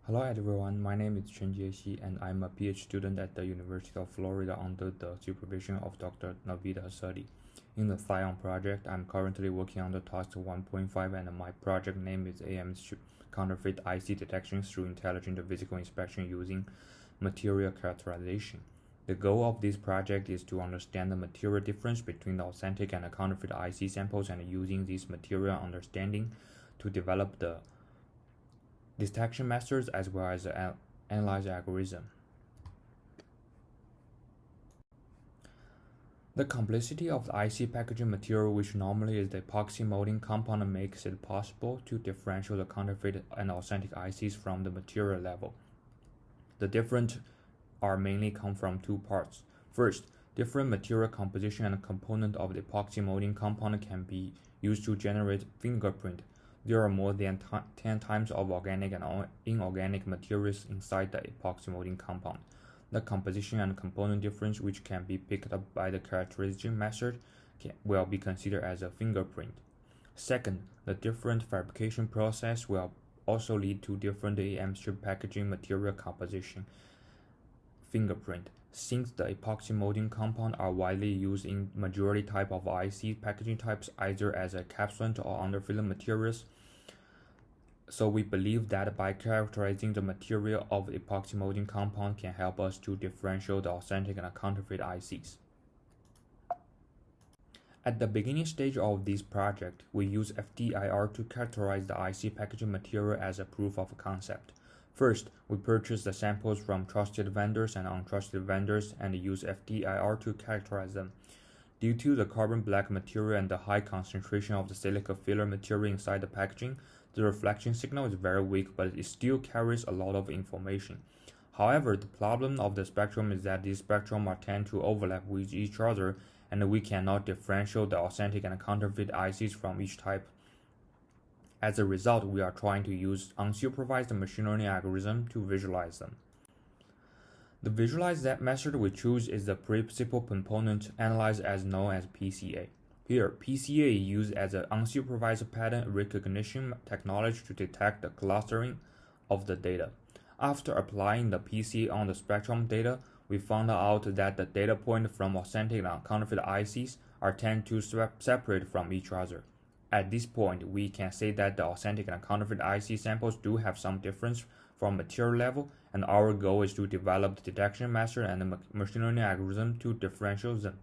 Hello everyone, my name is Chengjie and I'm a PhD student at the University of Florida under the supervision of Dr. Navid Hassadi. In the CYAN project, I'm currently working on the task 1.5 and my project name is AM's counterfeit IC detection through intelligent physical inspection using material characterization. The goal of this project is to understand the material difference between the authentic and counterfeit IC samples and using this material understanding to develop the detection methods as well as the analyze algorithm. The complexity of the IC packaging material, which normally is the epoxy molding compound, makes it possible to differentiate the counterfeit and authentic ICs from the material level. The different are mainly come from two parts. First, different material composition and component of the epoxy molding compound can be used to generate fingerprint. There are more than 10 times of organic and inorganic materials inside the epoxy molding compound. The composition and component difference, which can be picked up by the characterization method, will be considered as a fingerprint. Second, the different fabrication process will also lead to different AM strip packaging material composition fingerprint. Since the epoxy molding compound are widely used in majority type of IC packaging types, either as a capsulant or underfilling materials, so we believe that by characterizing the material of the epoxy molding compound can help us to differentiate the authentic and counterfeit ICs. At the beginning stage of this project, we use FTIR to characterize the IC packaging material as a proof of concept. First, we purchase the samples from trusted vendors and untrusted vendors and use FTIR to characterize them. Due to the carbon black material and the high concentration of the silica filler material inside the packaging, the reflection signal is very weak, but it still carries a lot of information. However, the problem of the spectrum is that these spectrums tend to overlap with each other, and we cannot differentiate the authentic and counterfeit ICs from each type. As a result, we are trying to use unsupervised machine learning algorithm to visualize them. The visualize that method we choose is the principal component analyzed as known as PCA. Here, PCA is used as an unsupervised pattern recognition technology to detect the clustering of the data. After applying the PCA on the spectrum data, we found out that the data points from authentic and counterfeit ICs tend to separate from each other. At this point, we can say that the authentic and counterfeit IC samples do have some difference from material level, and our goal is to develop the detection method and the machine learning algorithm to differentiate them.